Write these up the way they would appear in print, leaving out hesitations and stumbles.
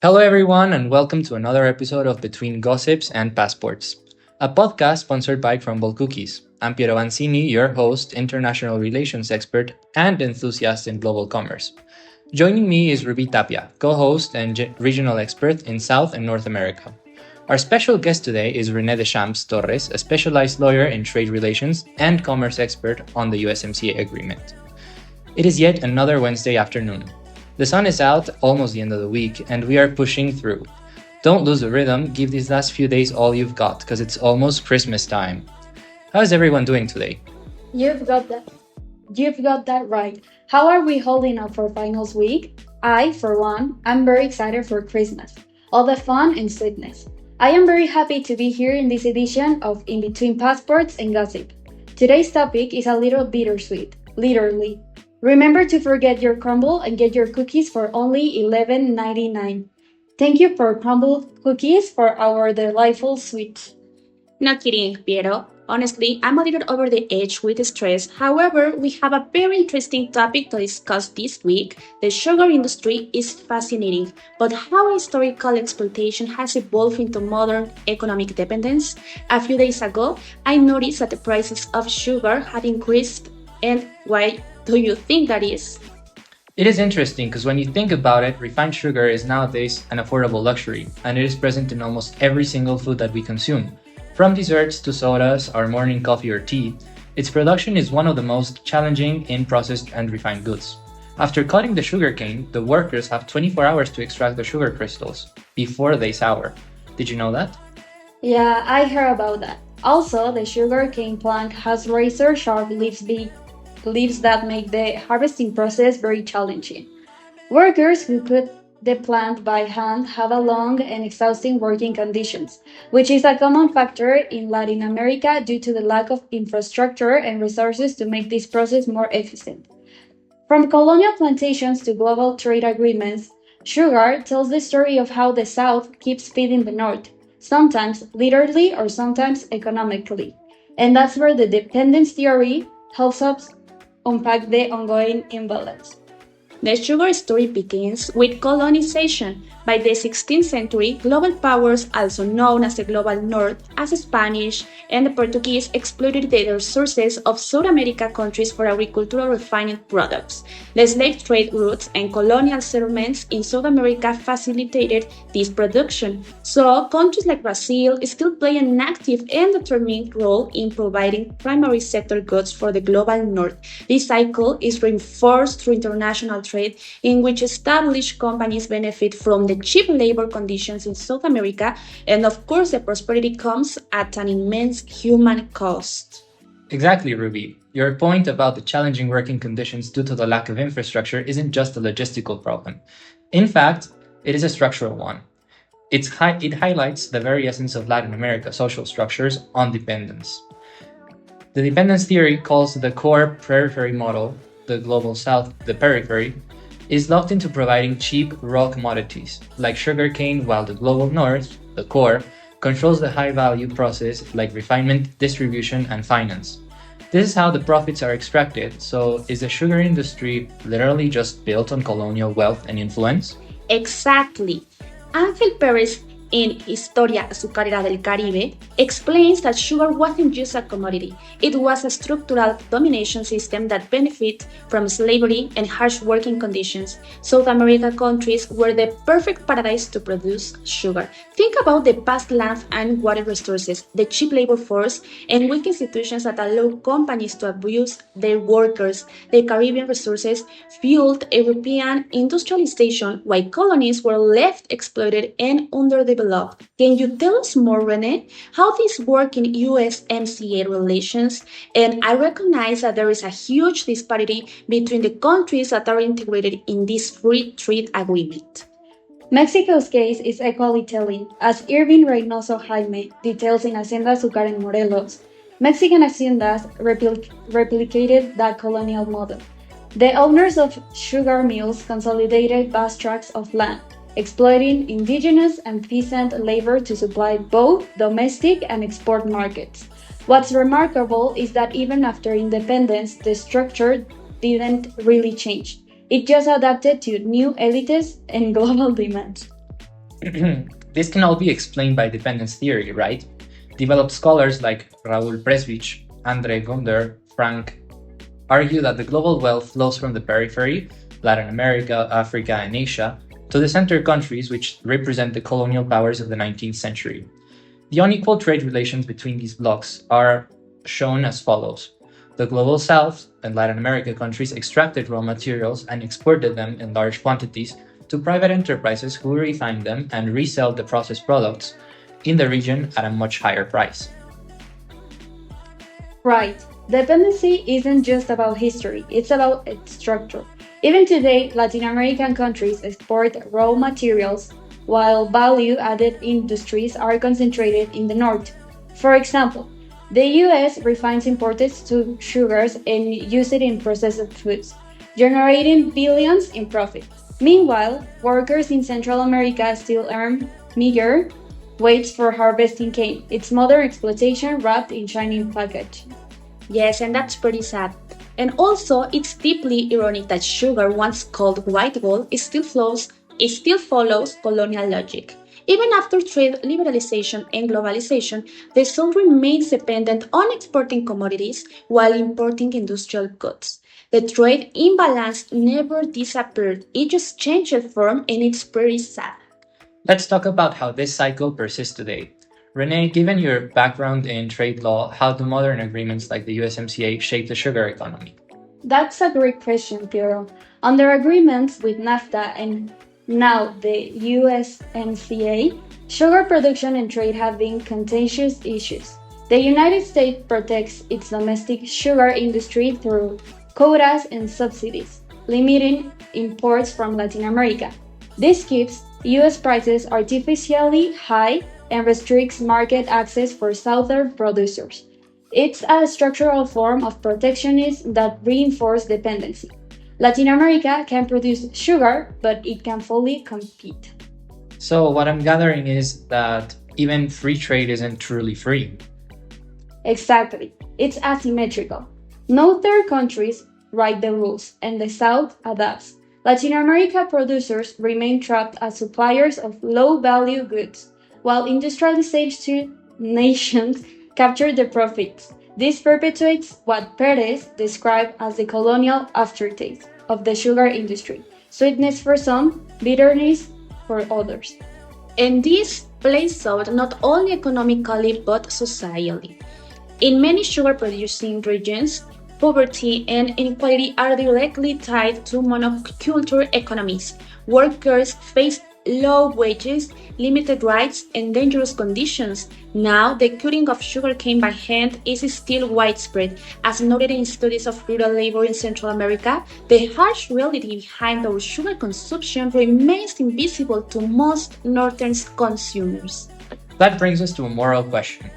Hello, everyone, and welcome to another episode of Between Gossips and Passports, a podcast sponsored by Crumble Cookies. I'm Piero Vancini, your host, international relations expert, and enthusiast in global commerce. Joining me is Ruby Tapia, co host and regional expert in South and North America. Our special guest today is René Deschamps Torres, a specialized lawyer in trade relations and commerce expert on the USMCA agreement. It is yet another Wednesday afternoon. The sun is out, almost the end of the week, and we are pushing through. Don't lose the rhythm, give these last few days all you've got, because it's almost Christmas time. How is everyone doing today? You've got that. You've got that right. How are we holding up for finals week? I, for one, am very excited for Christmas. All the fun and sweetness. I am very happy to be here in this edition of In Between Passports and Gossip. Today's topic is a little bittersweet, literally. Remember to forget your crumble and get your cookies for only $11.99. Thank you for crumble cookies for our delightful sweet. Not kidding, Piero. Honestly, I'm a little over the edge with stress. However, we have a very interesting topic to discuss this week. The sugar industry is fascinating, but how historical exploitation has evolved into modern economic dependence. A few days ago, I noticed that the prices of sugar had increased, and why do you think that is? It is interesting because when you think about it, refined sugar is nowadays an affordable luxury, and it is present in almost every single food that we consume. From desserts to sodas, our morning coffee or tea, its production is one of the most challenging in processed and refined goods. After cutting the sugar cane, the workers have 24 hours to extract the sugar crystals before they sour. Did you know that? Yeah, I heard about that. Also, the sugarcane plant has razor sharp leaves that make the harvesting process very challenging. Workers who cut the plant by hand have a long and exhausting working conditions, which is a common factor in Latin America due to the lack of infrastructure and resources to make this process more efficient. From colonial plantations to global trade agreements, sugar tells the story of how the South keeps feeding the North, sometimes literally or sometimes economically. And that's where the dependence theory helps us unpack the ongoing imbalance. The sugar story begins with colonization. By the 16th century, global powers, also known as the Global North, as Spanish and the Portuguese, exploited the resources of South America countries for agricultural refined products. The slave trade routes and colonial settlements in South America facilitated this production, so countries like Brazil still play an active and determined role in providing primary sector goods for the Global North. This cycle is reinforced through international trade, in which established companies benefit from the cheap labor conditions in South America, and of course, the prosperity comes at an immense human cost. Exactly, Ruby. Your point about the challenging working conditions due to the lack of infrastructure isn't just a logistical problem. In fact, it is a structural one. It highlights the very essence of Latin America's social structures on dependence. The dependence theory calls the core periphery model, the global south, the periphery, is locked into providing cheap raw commodities, like sugarcane, while the global north, the core, controls the high value process like refinement, distribution, and finance. This is how the profits are extracted, so is the sugar industry literally just built on colonial wealth and influence? Exactly. Ángel Pérez in Historia, azucarera del Caribe, explains that sugar wasn't just a commodity, it was a structural domination system that benefited from slavery and harsh working conditions. South American countries were the perfect paradise to produce sugar. Think about the vast land and water resources, the cheap labor force, and weak institutions that allow companies to abuse their workers. The Caribbean resources fueled European industrialization, while colonies were left exploited and underdeveloped. Can you tell us more, Rene, how this work in USMCA relations? And I recognize that there is a huge disparity between the countries that are integrated in this free trade agreement. Mexico's case is equally telling, as Irving Reynoso Jaime details in Hacienda azúcar en Morelos. Mexican haciendas replicated that colonial model. The owners of sugar mills consolidated vast tracts of land, exploiting indigenous and peasant labor to supply both domestic and export markets. What's remarkable is that even after independence, the structure didn't really change. It just adapted to new elites and global demands. This can all be explained by dependence theory, right? Developed scholars like Raúl Prebisch, Gunder, Frank argue that the global wealth flows from the periphery, Latin America, Africa, and Asia, to the center countries which represent the colonial powers of the 19th century. The unequal trade relations between these blocs are shown as follows. The global south and Latin America countries extracted raw materials and exported them in large quantities to private enterprises who refined them and resell the processed products in the region at a much higher price. Right. Dependency isn't just about history, it's about its structure. Even today, Latin American countries export raw materials while value added industries are concentrated in the north. For example, the US refines imported sugars and uses it in processed foods, generating billions in profit. Meanwhile, workers in Central America still earn meager wage for harvesting cane, its modern exploitation wrapped in shiny packaging. Yes, and that's pretty sad. And also, it's deeply ironic that sugar, once called white gold, it still follows colonial logic. Even after trade liberalization and globalization, the South remains dependent on exporting commodities while importing industrial goods. The trade imbalance never disappeared, it just changed form, and it's pretty sad. Let's talk about how this cycle persists today. Renee, given your background in trade law, how do modern agreements like the USMCA shape the sugar economy? That's a great question, Piero. Under agreements with NAFTA and now the USMCA, sugar production and trade have been contentious issues. The United States protects its domestic sugar industry through quotas and subsidies, limiting imports from Latin America. This keeps US prices artificially high and restricts market access for southern producers. It's a structural form of protectionism that reinforces dependency. Latin America can produce sugar, but it can fully compete. So, what I'm gathering is that even free trade isn't truly free. Exactly. It's asymmetrical. No third countries write the rules, and the South adapts. Latin America producers remain trapped as suppliers of low value goods, while industrialization nations capture the profits. This perpetuates what Pérez described as the colonial aftertaste of the sugar industry sweetness for some, bitterness for others. And this plays out not only economically but socially. In many sugar producing regions, poverty and inequality are directly tied to monoculture economies. Workers face low wages, limited rights, and dangerous conditions. Now, the cutting of sugarcane by hand is still widespread. As noted in studies of rural labor in Central America, the harsh reality behind our sugar consumption remains invisible to most northern consumers. That brings us to a moral question.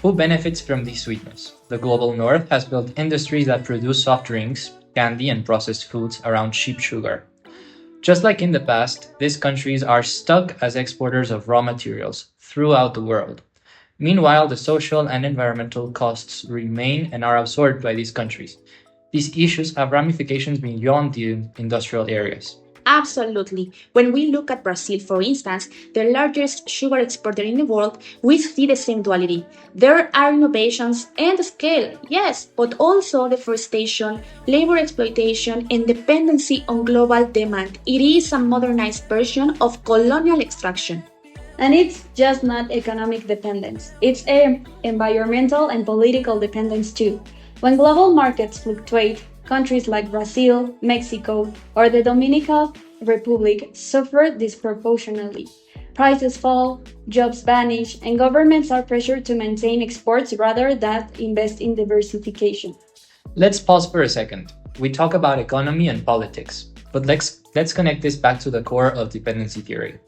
Who benefits from this sweetness? The global north has built industries that produce soft drinks, candy, and processed foods around cheap sugar. Just like in the past, these countries are stuck as exporters of raw materials throughout the world. Meanwhile, the social and environmental costs remain and are absorbed by these countries. These issues have ramifications beyond the industrial areas. Absolutely. When we look at Brazil, for instance, the largest sugar exporter in the world, we see the same duality. There are innovations and scale, yes, but also deforestation, labor exploitation, and dependency on global demand. It is a modernized version of colonial extraction. And it's just not economic dependence, it's environmental and political dependence too. When global markets fluctuate, countries like Brazil, Mexico, or the Dominican Republic suffer disproportionately. Prices fall, jobs vanish, and governments are pressured to maintain exports rather than invest in diversification. Let's pause for a second. We talk about economy and politics, but let's connect this back to the core of dependency theory.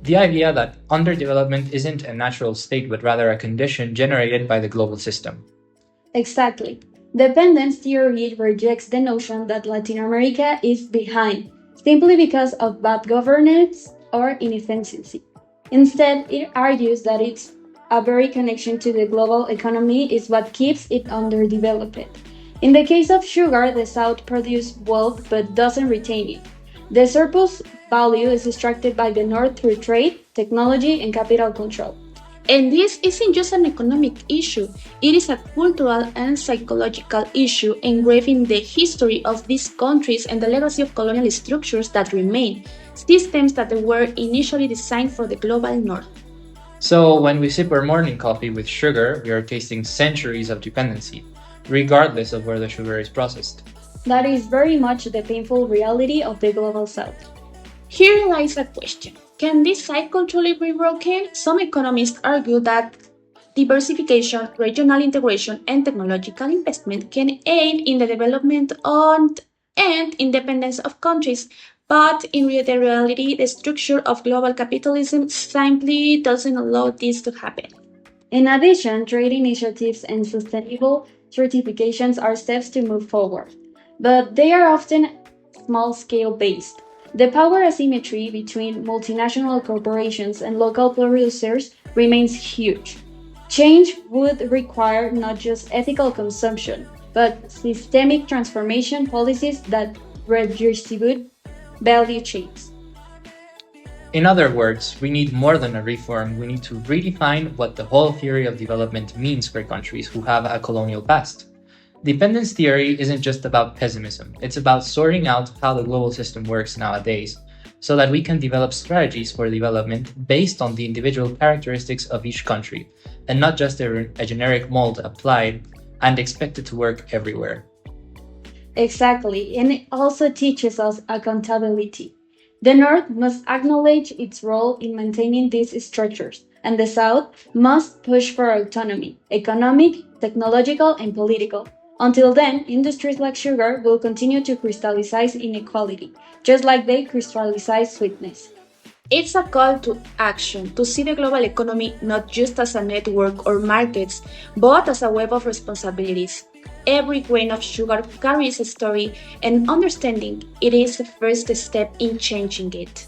The idea that underdevelopment isn't a natural state but rather a condition generated by the global system. Exactly. Dependence theory rejects the notion that Latin America is behind simply because of bad governance or inefficiency. Instead, it argues that its a very connection to the global economy is what keeps it underdeveloped. In the case of sugar, the South produces wealth but doesn't retain it. The surplus value is extracted by the North through trade, technology, and capital control. And this isn't just an economic issue, it is a cultural and psychological issue engraved in the history of these countries and the legacy of colonial structures that remain, systems that were initially designed for the global north. So, when we sip our morning coffee with sugar, we are tasting centuries of dependency, regardless of where the sugar is processed. That is very much the painful reality of the global south. Here lies a question. Can this cycle truly be broken? Some economists argue that diversification, regional integration, and technological investment can aid in the development and independence of countries, but in the reality, the structure of global capitalism simply doesn't allow this to happen. In addition, trade initiatives and sustainable certifications are steps to move forward, but they are often small scale based. The power asymmetry between multinational corporations and local producers remains huge. Change would require not just ethical consumption, but systemic transformation policies that redistribute value chains. In other words, we need more than a reform, we need to redefine what the whole theory of development means for countries who have a colonial past. Dependence theory isn't just about pessimism, it's about sorting out how the global system works nowadays, so that we can develop strategies for development based on the individual characteristics of each country, and not just a generic mold applied and expected to work everywhere. Exactly, and it also teaches us accountability. The North must acknowledge its role in maintaining these structures, and the South must push for autonomy, economic, technological, and political. Until then, industries like sugar will continue to crystallize inequality, just like they crystallize sweetness. It's a call to action to see the global economy not just as a network or markets, but as a web of responsibilities. Every grain of sugar carries a story, and understanding it is the first step in changing it.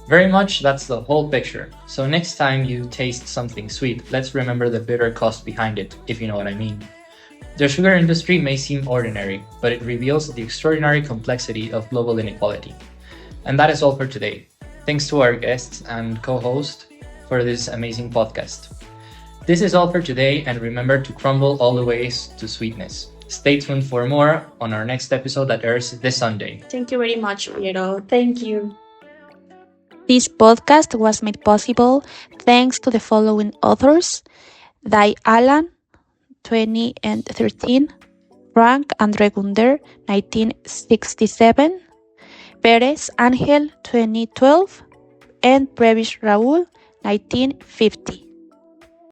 Very much that's the whole picture. So next time you taste something sweet, let's remember the bitter cost behind it, if you know what I mean. The sugar industry may seem ordinary, but it reveals the extraordinary complexity of global inequality. And that is all for today. Thanks to our guests and co-host for this amazing podcast. This is all for today, and remember to crumble all the ways to sweetness. Stay tuned for more on our next episode that airs this Sunday. Thank you very much, Piero. Thank you. This podcast was made possible thanks to the following authors: Dai Alan, 2013, Frank Andre Gunder, 1967, Pérez Ángel, 2012, and Prebisch Raúl, 1950.